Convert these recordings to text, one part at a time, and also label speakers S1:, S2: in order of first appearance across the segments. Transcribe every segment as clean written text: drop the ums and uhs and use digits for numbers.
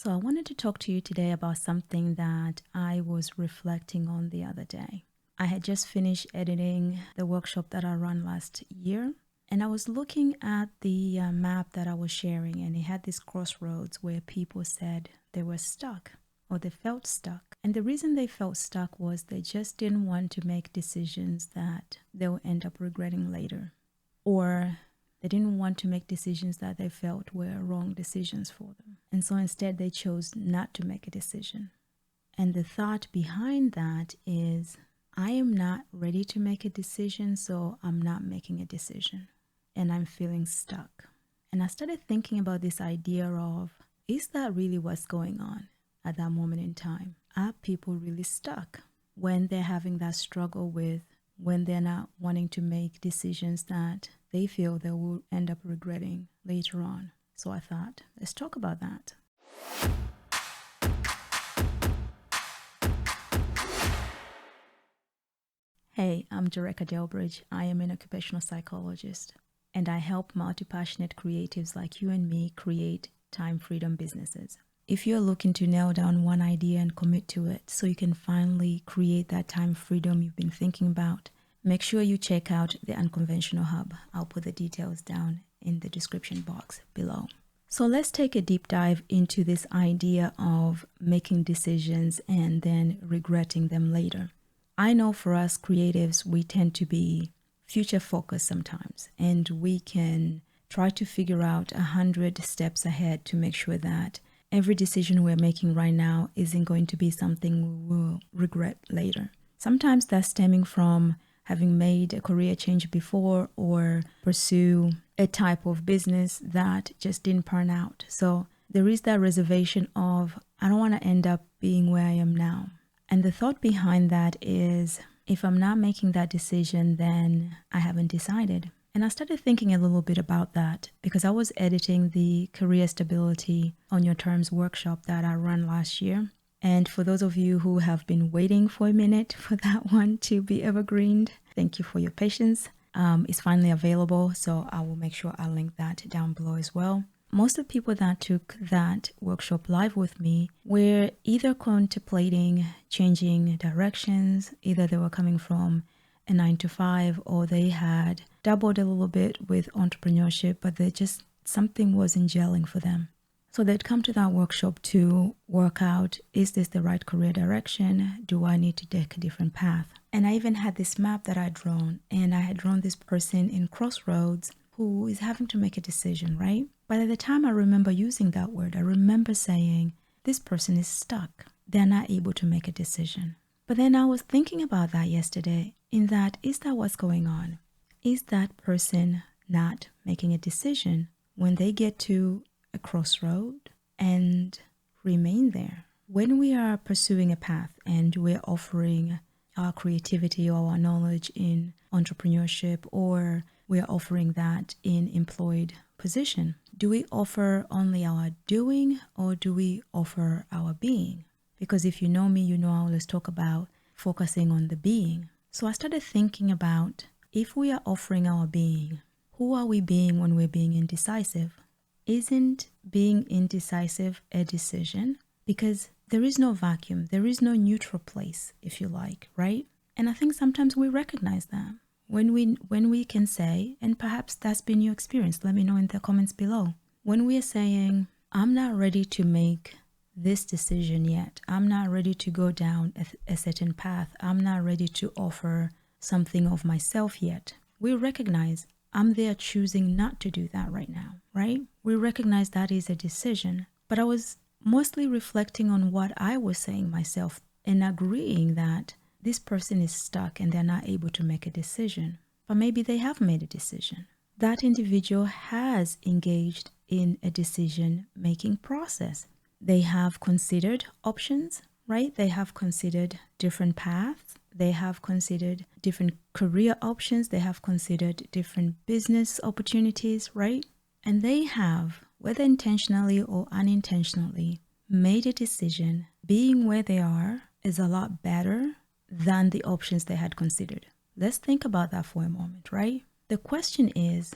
S1: So I wanted to talk to you today about something that I was reflecting on the other day. I had just finished editing the workshop that I ran last year, and I was looking at the map that I was sharing, and it had this crossroads where people said they were stuck or they felt stuck. And the reason they felt stuck was they just didn't want to make decisions that they'll end up regretting later, or they didn't want to make decisions that they felt were wrong decisions for them. And so instead they chose not to make a decision. And the thought behind that is, I am not ready to make a decision, so I'm not making a decision. And I'm feeling stuck. And I started thinking about this idea of, is that really what's going on at that moment in time? Are people really stuck when they're having that struggle with when they're not wanting to make decisions that they feel they will end up regretting later on? So I thought, let's talk about that. Hey, I'm Doreca Delbridge. I am an occupational psychologist, and I help multi-passionate creatives like you and me create time freedom businesses. If you're looking to nail down one idea and commit to it so you can finally create that time freedom you've been thinking about, make sure you check out the Unconventional Hub. I'll put the details down in the description box below. So let's take a deep dive into this idea of making decisions and then regretting them later. I know for us creatives, we tend to be future focused sometimes, and we can try to figure out 100 steps ahead to make sure that every decision we're making right now isn't going to be something we will regret later. Sometimes that's stemming from having made a career change before or pursue a type of business that just didn't pan out. So there is that reservation of, I don't want to end up being where I am now. And the thought behind that is, if I'm not making that decision, then I haven't decided. And I started thinking a little bit about that because I was editing the Career Stability on Your Terms workshop that I ran last year. And for those of you who have been waiting for a minute for that one to be evergreened, thank you for your patience. It's finally available, so I will make sure I link that down below as well. Most of the people that took that workshop live with me were either contemplating changing directions, either they were coming from a 9-to-5 or they had dabbled a little bit with entrepreneurship, but something wasn't gelling for them. So they'd come to that workshop to work out, is this the right career direction? Do I need to take a different path? And I even had this map that I'd drawn, and I had drawn this person in crossroads who is having to make a decision, right? But at the time I remember using that word, I remember saying, this person is stuck. They're not able to make a decision. But then I was thinking about that yesterday, in that, is that what's going on? Is that person not making a decision when they get to a crossroad and remain there? When we are pursuing a path and we're offering our creativity or our knowledge in entrepreneurship, or we're offering that in employed position, do we offer only our doing or do we offer our being? Because if you know me, you know I always talk about focusing on the being. So I started thinking about, if we are offering our being, who are we being when we're being indecisive? Isn't being indecisive a decision? Because there is no vacuum, there is no neutral place, if you like, right? And I think sometimes we recognize that. When we can say, and perhaps that's been your experience, let me know in the comments below. When we are saying, I'm not ready to make this decision yet, I'm not ready to go down a certain path, I'm not ready to offer something of myself yet, we recognize I'm there choosing not to do that right now, right? We recognize that is a decision. But I was mostly reflecting on what I was saying myself and agreeing that this person is stuck and they're not able to make a decision. But maybe they have made a decision. That individual has engaged in a decision-making process. They have considered options, right? They have considered different paths. They have considered different career options. They have considered different business opportunities, right? And they have, whether intentionally or unintentionally, made a decision. Being where they are is a lot better than the options they had considered. Let's think about that for a moment, right? The question is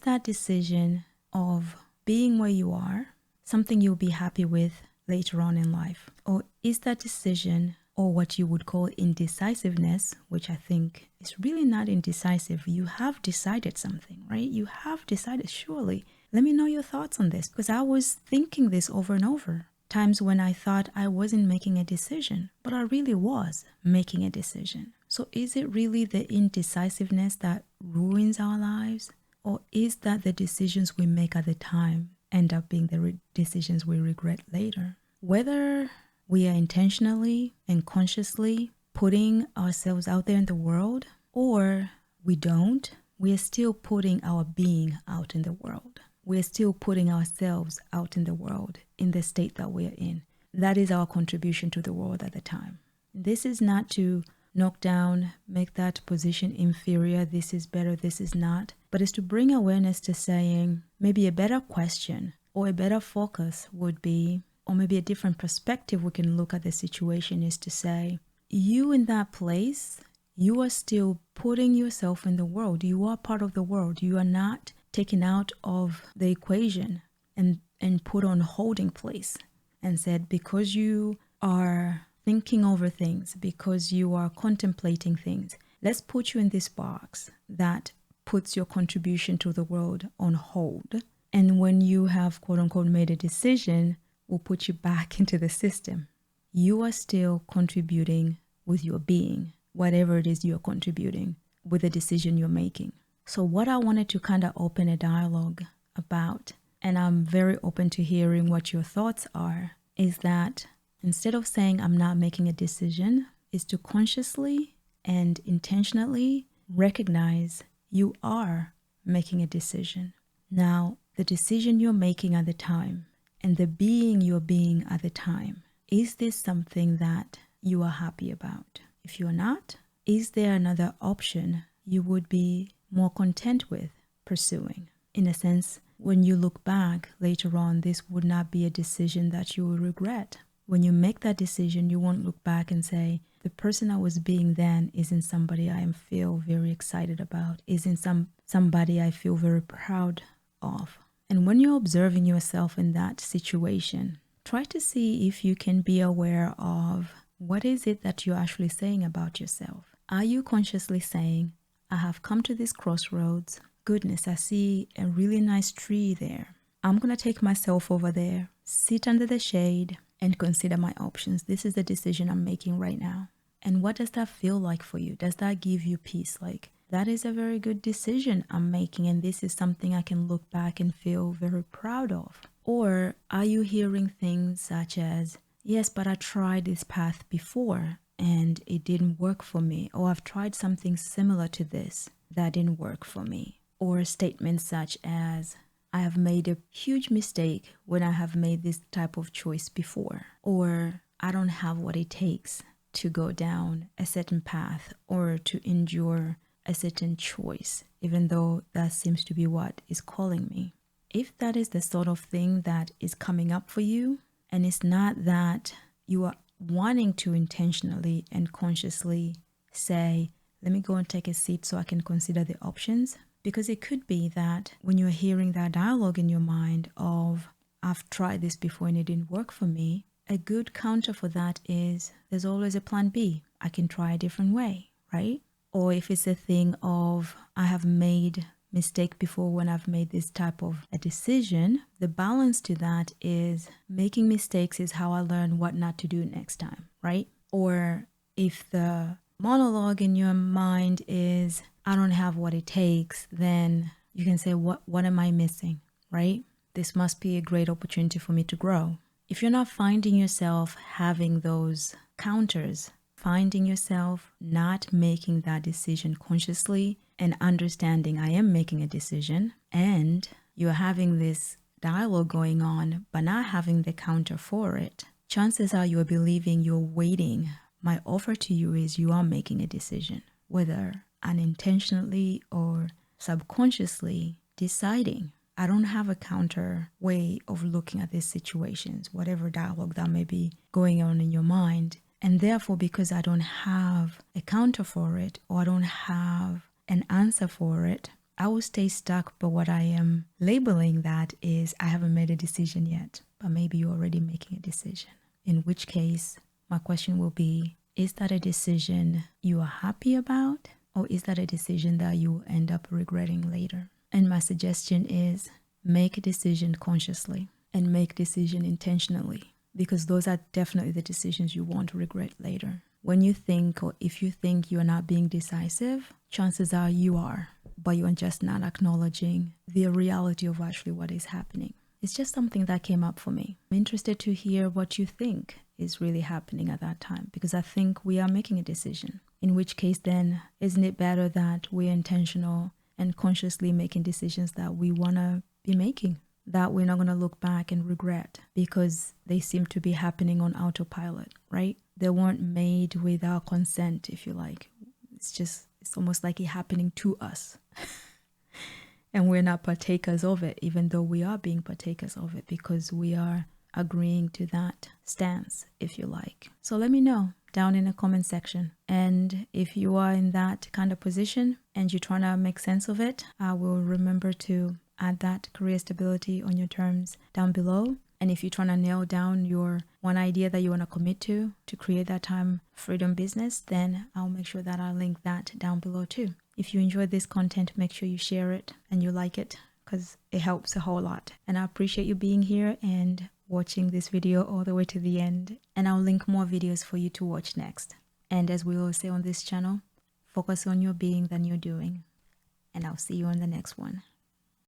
S1: that decision of being where you are something you'll be happy with later on in life? Or is that decision, or what you would call indecisiveness, which I think is really not indecisive. You have decided something, right? You have decided, surely. Let me know your thoughts on this, because I was thinking this over and over. Times when I thought I wasn't making a decision, but I really was making a decision. So is it really the indecisiveness that ruins our lives? Or is that the decisions we make at the time end up being the decisions we regret later? Whether we are intentionally and consciously putting ourselves out there in the world, or we don't, we are still putting our being out in the world. We are still putting ourselves out in the world in the state that we are in. That is our contribution to the world at the time. This is not to knock down, make that position inferior, this is better, this is not, but it's to bring awareness to saying maybe a better question or a better focus would be, or maybe a different perspective we can look at the situation is to say, you in that place, you are still putting yourself in the world. You are part of the world. You are not taken out of the equation and put on holding place and said, because you are thinking over things, because you are contemplating things, let's put you in this box that puts your contribution to the world on hold. And when you have, quote unquote, made a decision, we'll put you back into the system. You are still contributing with your being, whatever it is you're contributing with the decision you're making. So what I wanted to kind of open a dialogue about, and I'm very open to hearing what your thoughts are, is that instead of saying I'm not making a decision, is to consciously and intentionally recognize you are making a decision. Now, the decision you're making at the time and the being you're being at the time, is this something that you are happy about? If you're not, is there another option you would be more content with pursuing? In a sense, when you look back later on, this would not be a decision that you will regret. When you make that decision, you won't look back and say, the person I was being then isn't somebody I feel very excited about, isn't somebody I feel very proud of. And when you're observing yourself in that situation, try to see if you can be aware of what is it that you're actually saying about yourself. Are you consciously saying, I have come to this crossroads. Goodness, I see a really nice tree there. I'm going to take myself over there, sit under the shade, and consider my options. This is the decision I'm making right now. And what does that feel like for you? Does that give you peace? Like, that is a very good decision I'm making, and this is something I can look back and feel very proud of. Or are you hearing things such as, yes, but I tried this path before and it didn't work for me, or I've tried something similar to this that didn't work for me. Or statements such as, I have made a huge mistake when I have made this type of choice before, or I don't have what it takes to go down a certain path or to endure a certain choice, even though that seems to be what is calling me. If that is the sort of thing that is coming up for you, and it's not that you are wanting to intentionally and consciously say, let me go and take a seat so I can consider the options, because it could be that when you're hearing that dialogue in your mind of, I've tried this before and it didn't work for me, a good counter for that is there's always a plan B. I can try a different way, right? Or if it's a thing of, I have made mistake before when I've made this type of a decision, the balance to that is making mistakes is how I learn what not to do next time, right? Or if the monologue in your mind is, I don't have what it takes, then you can say, what am I missing, right? This must be a great opportunity for me to grow. If you're not finding yourself having those counters, finding yourself not making that decision consciously and understanding I am making a decision, and you're having this dialogue going on but not having the counter for it, chances are you're believing you're waiting. My offer to you is you are making a decision, whether unintentionally or subconsciously deciding, I don't have a counter way of looking at these situations, whatever dialogue that may be going on in your mind. And therefore, because I don't have a counter for it, or I don't have an answer for it, I will stay stuck, but what I am labeling that is I haven't made a decision yet, but maybe you're already making a decision. In which case, my question will be, is that a decision you are happy about, or is that a decision that you will end up regretting later? And my suggestion is make a decision consciously and make decision intentionally, because those are definitely the decisions you won't regret later. When you think, or if you think you're not being decisive, chances are you are, but you're just not acknowledging the reality of actually what is happening. It's just something that came up for me. I'm interested to hear what you think is really happening at that time, because I think we are making a decision. In which case then, isn't it better that we're intentional and consciously making decisions that we want to be making, that we're not going to look back and regret because they seem to be happening on autopilot, right? They weren't made with our consent, if you like. It's almost like it happening to us. And we're not partakers of it, even though we are being partakers of it because we are agreeing to that stance, if you like. So let me know down in the comment section. And if you are in that kind of position and you're trying to make sense of it, I will remember to add that career stability on your terms down below. And if you're trying to nail down your one idea that you want to commit to create that time freedom business, then I'll make sure that I link that down below too. If you enjoyed this content, make sure you share it and you like it, because it helps a whole lot. And I appreciate you being here and watching this video all the way to the end. And I'll link more videos for you to watch next. And as we always say on this channel, focus on your being than your doing. And I'll see you on the next one.